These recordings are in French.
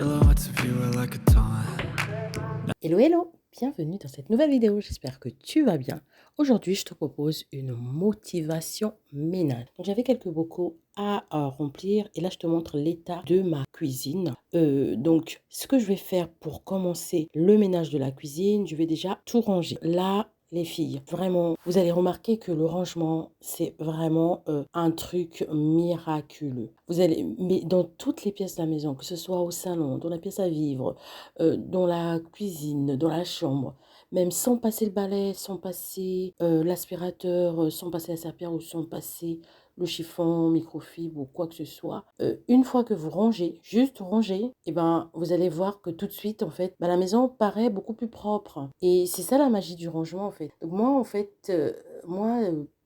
Silhouettes of you are like a taunt. Hello, hello! Bienvenue dans cette nouvelle vidéo, j'espère que tu vas bien. Aujourd'hui, je te propose une motivation ménage. Donc, j'avais quelques bocaux à remplir et là, je te montre l'état de ma cuisine. Donc, ce que je vais faire pour commencer le ménage de la cuisine, je vais déjà tout ranger. Là, les filles, vraiment, vous allez remarquer que le rangement, c'est vraiment un truc miraculeux. Vous allez, mais dans toutes les pièces de la maison, que ce soit au salon, dans la pièce à vivre, dans la cuisine, dans la chambre, même sans passer le balai, sans passer l'aspirateur, sans passer la serpillère ou sans passer le chiffon, microfibre ou quoi que ce soit. Une fois que vous rangez, juste rangez, et ben vous allez voir que tout de suite, en fait, la maison paraît beaucoup plus propre. Et c'est ça la magie du rangement, en fait. Donc moi, en fait,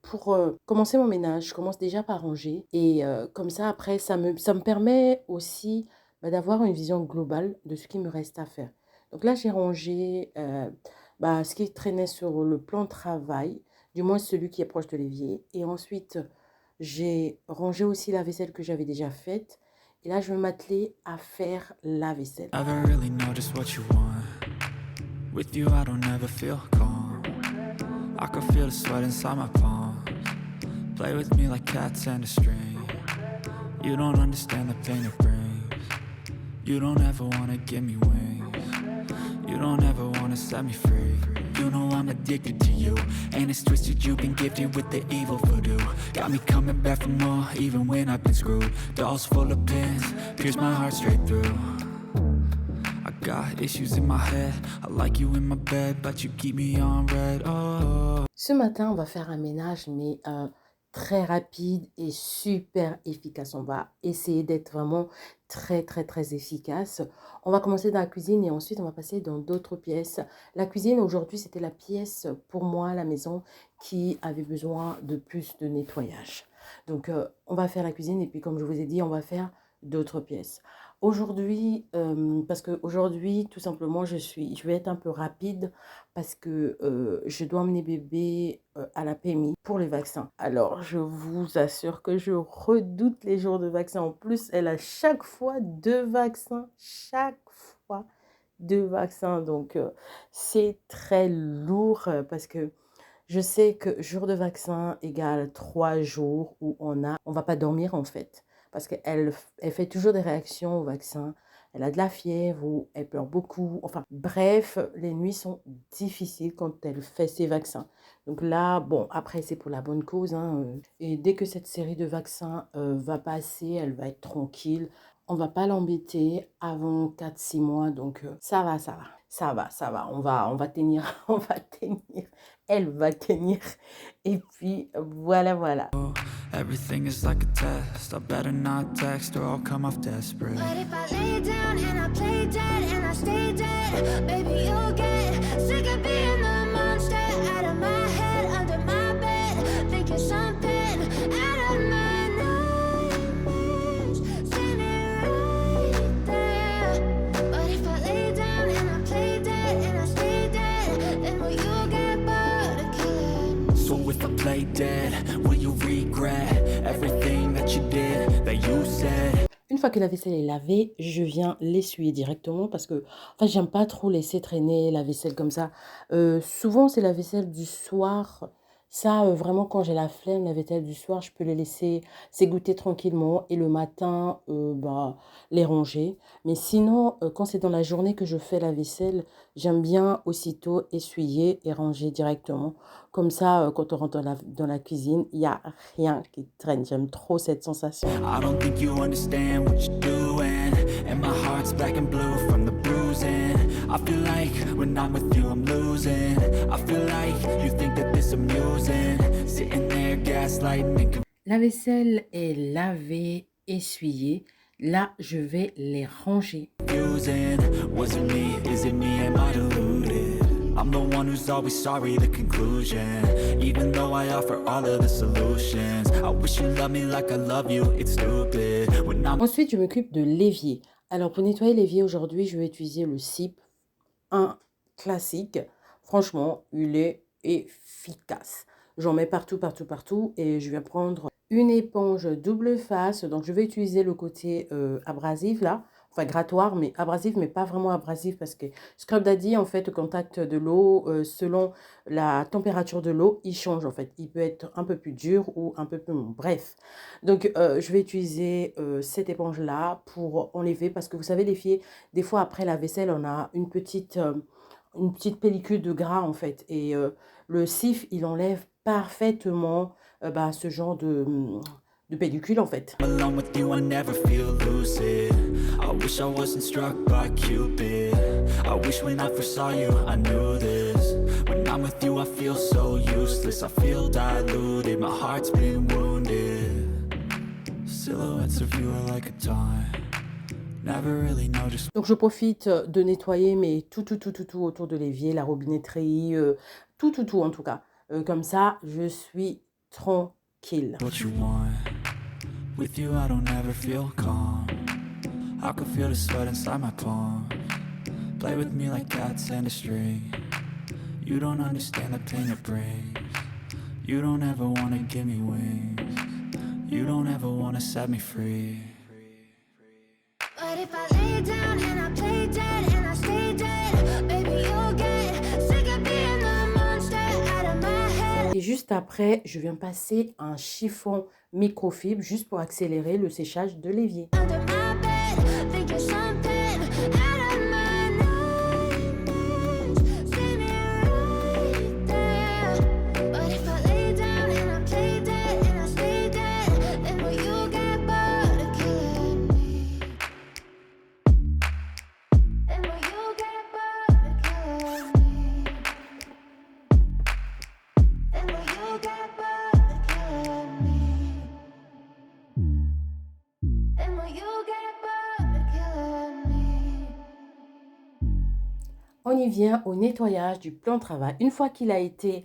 pour commencer mon ménage, je commence déjà par ranger. Et comme ça, après, ça me permet aussi d'avoir une vision globale de ce qui me reste à faire. Donc là, j'ai rangé ce qui traînait sur le plan de travail, du moins celui qui est proche de l'évier. Et ensuite, j'ai rangé aussi la vaisselle que j'avais déjà faite. Et là, je vais m'atteler à faire la vaisselle. Never really know just what you want. With you, I don't ever feel calm. I can feel the sweat inside my palms. Play with me like cats and a string. You don't understand the pain it brings. You don't ever wanna give me wings. You don't ever wanna set me free. You know I'm addicted to you, and it's twisted, you've been gifted with the evil voodoo. Got me coming back for more, even when I've been screwed. Dolls full of pins, pierce my heart straight through. I got issues in my head, I like you in my bed, but you keep me on red, oh. Ce matin, on va faire un ménage, mais très rapide et super efficace. On va essayer d'être vraiment très efficace. On va commencer dans la cuisine et ensuite on va passer dans d'autres pièces. La cuisine aujourd'hui, c'était la pièce pour moi, la maison, qui avait besoin de plus de nettoyage. Donc on va faire la cuisine et puis comme je vous ai dit, on va faire d'autres pièces. Aujourd'hui, parce qu'aujourd'hui, tout simplement, je vais être un peu rapide parce que je dois emmener bébé à la PMI pour les vaccins. Alors, je vous assure que je redoute les jours de vaccins. En plus, elle a chaque fois 2 vaccins. Chaque fois 2 vaccins. Donc, c'est très lourd parce que je sais que jour de vaccin égale 3 jours où on va pas dormir en fait. Parce qu'elle fait toujours des réactions au vaccin. Elle a de la fièvre ou elle pleure beaucoup. Enfin, bref, les nuits sont difficiles quand elle fait ses vaccins. Donc là, bon, après, c'est pour la bonne cause, hein. Et dès que cette série de vaccins va passer, elle va être tranquille. On va pas l'embêter avant 4-6 mois. Donc, ça va. On va tenir, on va tenir. Elle va tenir. Et puis, voilà. Everything is like a test, I better not text or I'll come off desperate. But if I lay down and I play dead and I stay dead, baby, you'll get sick of being the monster out of my head, under my bed, thinking something out of my nightmares, standing right there. But if I lay down and I play dead and I stay dead, then will you get bored of killing? So if I play dead, will you regret everything that you did, that you said? Une fois que la vaisselle est lavée, je viens l'essuyer directement parce que, enfin, j'aime pas trop laisser traîner la vaisselle comme ça. Souvent, c'est la vaisselle du soir. Ça, vraiment, quand j'ai la flemme, la vaisselle du soir, je peux les laisser s'égoutter tranquillement et le matin, les ranger. Mais sinon, quand c'est dans la journée que je fais la vaisselle, j'aime bien aussitôt essuyer et ranger directement. Comme ça, quand on rentre dans la cuisine, il n'y a rien qui traîne. J'aime trop cette sensation. I don't think you understand what you're doing, and my heart's black and blue from the bruising. I feel like when I'm with you I'm losing. I feel like you think that this amusing, sitting there gaslighting and La vaisselle est lavée, essuyée. Là, je vais les ranger. confusing. Was it me? Is it me? Am I deluded? I'm the one who's always sorry, the conclusion. Even though I offer all of the solutions, I wish you loved me like I love you. It's stupid when I'm Ensuite, je m'occupe de l'évier. Alors, pour nettoyer l'évier aujourd'hui, je vais utiliser le CIP, un classique. Franchement, il est efficace. J'en mets partout et je vais prendre une éponge double face. Donc, je vais utiliser le côté abrasif là. enfin grattoir, mais abrasif, mais pas vraiment abrasif parce que Scrub Daddy, en fait, au contact de l'eau, selon la température de l'eau, il change en fait. Il peut être un peu plus dur ou un peu plus mou. Bref, donc je vais utiliser cette éponge-là pour enlever parce que vous savez, les filles, des fois après la vaisselle, on a une petite pellicule de gras en fait. Et le cif, il enlève parfaitement bah, ce genre de pellicule en fait. Alone with you, I never feel lucid. I wish I wasn't struck by Cupid. I wish when I first saw you, I knew this. When I'm with you, I feel so useless. I feel diluted, my heart's been wounded. Silhouettes of you are like a taunt. Never really know just Donc je profite de nettoyer mais tout autour de l'évier, la robinetterie, tout en tout cas. Comme ça, je suis tranquille. what you want. With you, I don't ever feel calm. I can feel the sweat inside my palms. Play with me like cats and a string. You don't understand the pain it brings. You don't ever wanna give me wings. You don't ever wanna set me free. But if I lay down and I play dead and I stay dead, baby, you'll get sick of being the monster out of my head. Et juste après, je viens passer un chiffon microfibre juste pour accélérer le séchage de l'évier. Under my bed, thinking something out of my nightmares. See me right there. But if I lay down and I play dead and I stay dead, then will you get bored of killing me? Then will you get bored of killing me? Then will you get bored of killing me? Then will you get bored of killing me? On y vient au nettoyage du plan de travail. Une fois qu'il a été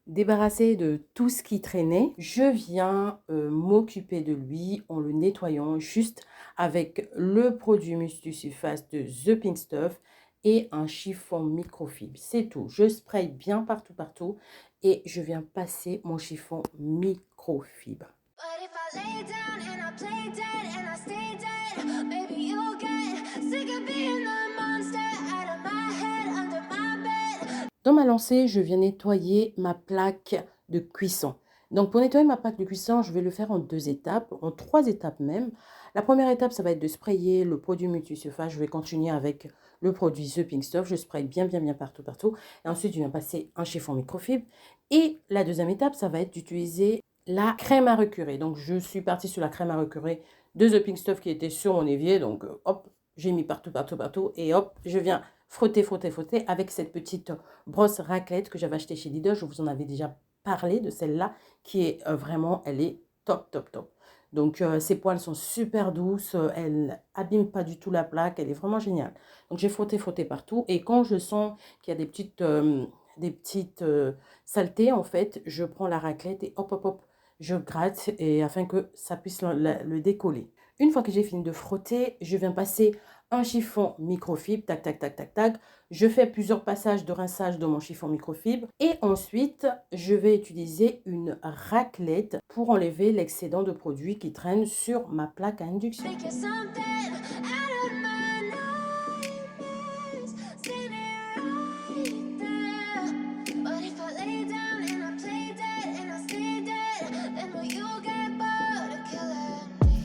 débarrassé de tout ce qui traînait, je viens m'occuper de lui en le nettoyant juste avec le produit multisurface de The Pink Stuff et un chiffon microfibre. C'est tout. Je spraye bien partout et je viens passer mon chiffon microfibre. But if I lay down and I play dead and I stay dead, baby, you'll get sick of being the monster out of my head, under my bed. Dans ma lancée, je viens nettoyer ma plaque de cuisson. Donc pour nettoyer ma plaque de cuisson, je vais le faire en 2 étapes, en 3 étapes même. La première étape, ça va être de sprayer le produit multisurface. Je vais continuer avec le produit The Pink Stuff. Je spraye bien partout. Et ensuite, je viens passer un chiffon microfibre. Et la deuxième étape, ça va être d'utiliser la crème à recurer. Donc je suis partie sur la crème à recurer de The Pink Stuff qui était sur mon évier. Donc hop, j'ai mis partout. Et hop, je viens frotter avec cette petite brosse raclette que j'avais achetée chez Lidl. Je vous en avais déjà parlé de celle-là qui est vraiment, elle est top. Donc ces poils sont super douces, elles abîment pas du tout la plaque, elle est vraiment géniale. Donc j'ai frotté partout et quand je sens qu'il y a des petites saletés en fait, je prends la raclette et hop, je gratte et afin que ça puisse le décoller. Une fois que j'ai fini de frotter, je viens passer un chiffon microfibre, tac. Je fais plusieurs passages de rinçage dans mon chiffon microfibre et ensuite, je vais utiliser une raclette pour enlever l'excédent de produit qui traîne sur ma plaque à induction. Thinking something out of my nightmares. See me right there. But if I lay down and I play dead and I stay dead, then will you get bored of killing me?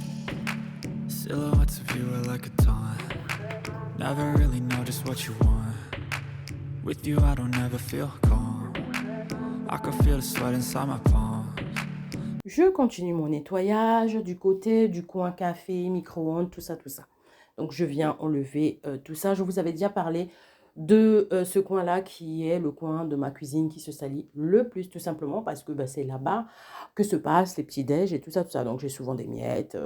Silhouettes of you are like a taunt. Never really know just what you want. With you, I don't ever feel calm. I can feel the sweat inside my palms. Je continue mon nettoyage du côté du coin café, micro-ondes, tout ça. Donc, je viens enlever tout ça. Je vous avais déjà parlé de ce coin-là qui est le coin de ma cuisine qui se salit le plus, tout simplement parce que c'est là-bas que se passent les petits déj et tout ça. Donc, j'ai souvent des miettes,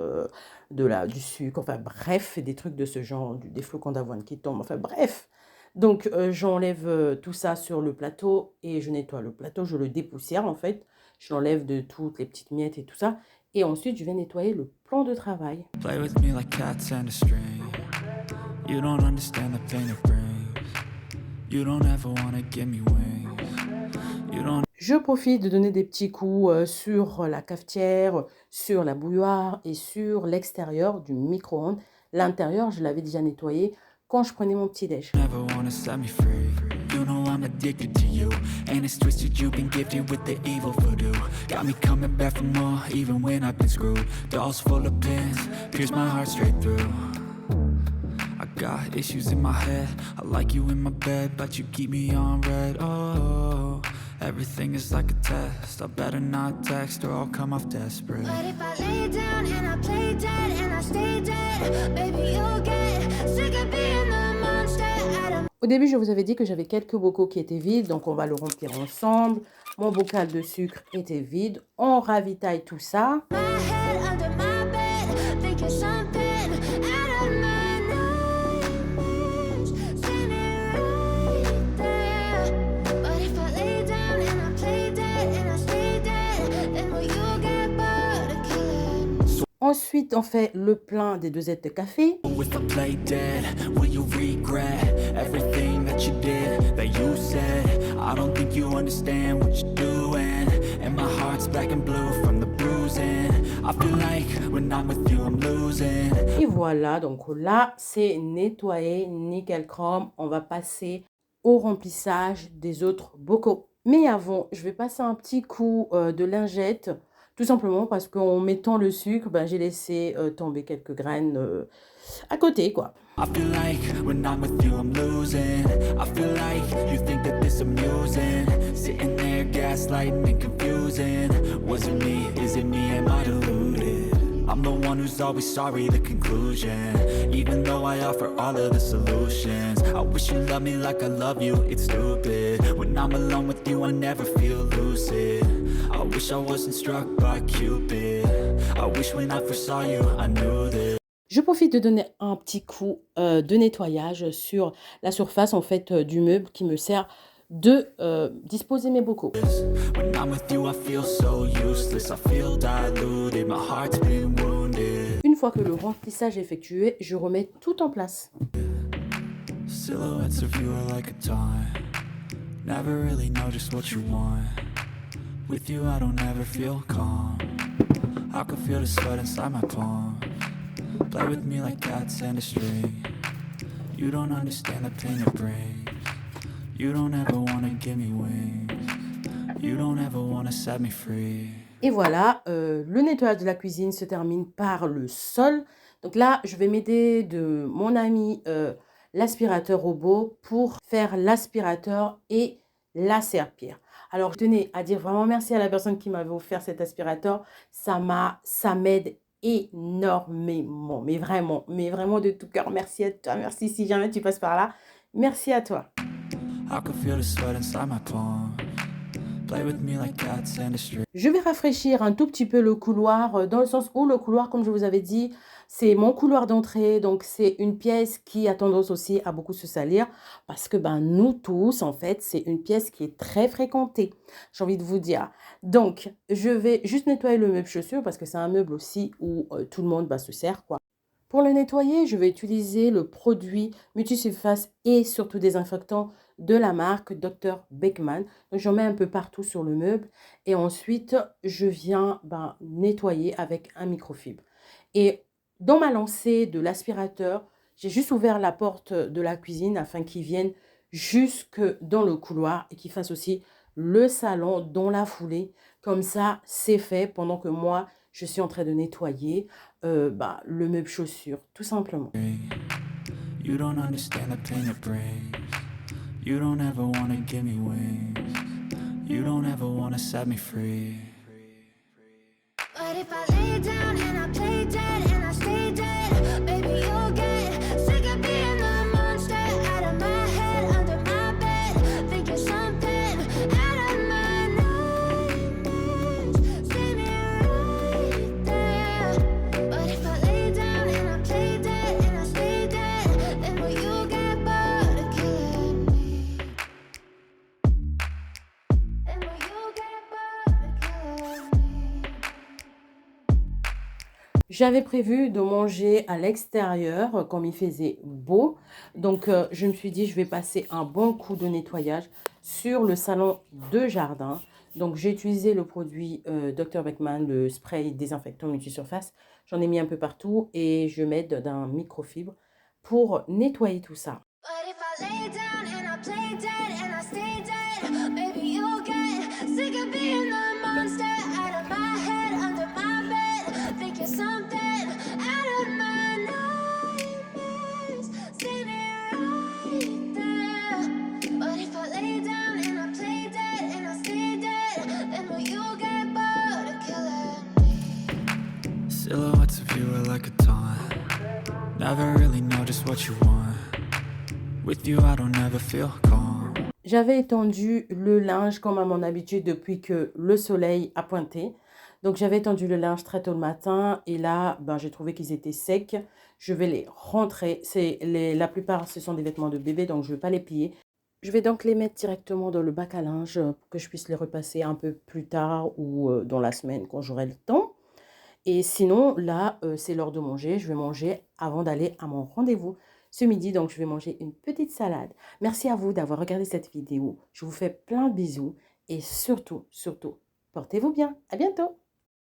du sucre, enfin bref, des trucs de ce genre, des flocons d'avoine qui tombent, enfin bref. Donc, j'enlève tout ça sur le plateau et je nettoie le plateau, je le dépoussière en fait. Je l'enlève de toutes les petites miettes et tout ça. Et ensuite, je vais nettoyer le plan de travail. Play with me like cats and a string. You don't understand the pain it brings. You don't ever wanna give me wings. You don't. Je profite de donner des petits coups sur la cafetière, sur la bouilloire et sur l'extérieur du micro-ondes. L'intérieur, je l'avais déjà nettoyé quand je prenais mon petit-déj. Never wanna set me free. You know I'm addicted to you, and it's twisted. You've been gifted with the evil voodoo. Got me coming back for more, even when I've been screwed. Dolls full of pins, pierce my heart straight through. I got issues in my head. I like you in my bed, but you keep me on red. Oh, everything is like a test. I better not text or I'll come off desperate. But if I lay down and I play dead and I stay dead, baby, you'll get sick of being the monster out of Au début, je vous avais dit que j'avais quelques bocaux qui étaient vides, donc on va le remplir ensemble. Mon bocal de sucre était vide. On ravitaille tout ça. my head, under my bed, thinking something out of my nightmares, standing right there. But if I lay down and I play dead and I stay dead, then will you get bored of killing? Ensuite, on fait le plein des 2 aides de café. If I play dead, will you regret everything that you did, that you said? I don't think you understand what you're doing, and my heart's black and blue from the bruising. I feel like when I'm with you, I'm losing. Et voilà, donc là, c'est nettoyé, nickel chrome. On va passer au remplissage des autres bocaux. Mais avant, je vais passer un petit coup de lingette, tout simplement parce qu'en mettant le sucre, ben, j'ai laissé tomber quelques graines à côté, quoi. I feel like when I'm with you, I'm losing. I feel like you think that this amusing. Sitting there gaslighting and confusing. Was it me? Is it me? Am I deluded? I'm the one who's always sorry, the conclusion. Even though I offer all of the solutions, I wish you loved me like I love you, it's stupid. When I'm alone with you, I never feel lucid. I wish I wasn't struck by Cupid. I wish when I first saw you, I knew this. Je profite de donner un petit coup de nettoyage sur la surface en fait du meuble qui me sert de disposer mes bocaux. When I'm with you, I feel so useless. I feel diluted. My heart's been wounded. Une fois que le remplissage est effectué, je remets tout en place. Silhouettes of you are like a taunt. Never really know just what you want. With you, I don't ever feel calm. I can feel the sweat inside my palm. Play with me like cats and a string. You don't understand the pain it brings. You don't ever wanna give me wings. You don't ever wanna set me free. Et voilà, le nettoyage de la cuisine se termine par le sol. Donc là, je vais m'aider de mon ami l'aspirateur robot pour faire l'aspirateur et la serpillère. Alors, je tenais à dire vraiment merci à la personne qui m'avait offert cet aspirateur. Ça m'aide énormément, mais vraiment de tout cœur. Merci à toi, merci si jamais tu passes par là. Merci à toi. I can feel the sweat inside my palm. Play with me like cats and a string. Je vais rafraîchir un tout petit peu le couloir, dans le sens où le couloir, comme je vous avais dit, c'est mon couloir d'entrée. Donc, c'est une pièce qui a tendance aussi à beaucoup se salir parce que ben, nous tous, en fait, c'est une pièce qui est très fréquentée, j'ai envie de vous dire. Donc, je vais juste nettoyer le meuble chaussures parce que c'est un meuble aussi où tout le monde se sert, quoi. Pour le nettoyer, je vais utiliser le produit multisurface et surtout désinfectant de la marque Dr Beckman. Donc, j'en mets un peu partout sur le meuble et ensuite, je viens nettoyer avec un microfibre. Et dans ma lancée de l'aspirateur, j'ai juste ouvert la porte de la cuisine afin qu'il vienne jusque dans le couloir et qu'il fasse aussi le salon dans la foulée. Comme ça, c'est fait pendant que moi, je suis en train de nettoyer le meuble chaussures, tout simplement. You don't understand the pain it brings. You don't ever wanna give me wings. You don't ever wanna set me free. But if I lay down and I play dead and I stay dead, baby, you'll get sick of being the monster out of my head, under my bed, thinking something out of my nightmares, standing right there. But if I lay down and I play dead and I stay dead, then will you get bored of killing me? Then will you get bored of killing me? J'avais prévu de manger à l'extérieur comme il faisait beau. Donc, je me suis dit, je vais passer un bon coup de nettoyage sur le salon de jardin. Donc, j'ai utilisé le produit Dr. Beckman, le spray désinfectant multisurface. J'en ai mis un peu partout et je m'aide d'un microfibre pour nettoyer tout ça. But if I lay down and I play dead and I stay dead, maybe you'll get sick of being the monster out of my head, under my bed, thinking something out of my nightmares, standing right there. But if I lay down and I play dead and I stay dead, then will you get bored of killing me? Silhouettes of you are like a taunt. Never really know just what you want. With you I don't ever feel calm. J'avais étendu le linge comme à mon habitude depuis que le soleil a pointé. Donc, j'avais étendu le linge très tôt le matin et là, ben, j'ai trouvé qu'ils étaient secs. Je vais les rentrer. La plupart, ce sont des vêtements de bébé, donc je ne vais pas les plier. Je vais donc les mettre directement dans le bac à linge pour que je puisse les repasser un peu plus tard ou dans la semaine quand j'aurai le temps. Et sinon, là, c'est l'heure de manger. Je vais manger avant d'aller à mon rendez-vous ce midi. Donc, je vais manger une petite salade. Merci à vous d'avoir regardé cette vidéo. Je vous fais plein de bisous. Et surtout, surtout, portez-vous bien. À bientôt.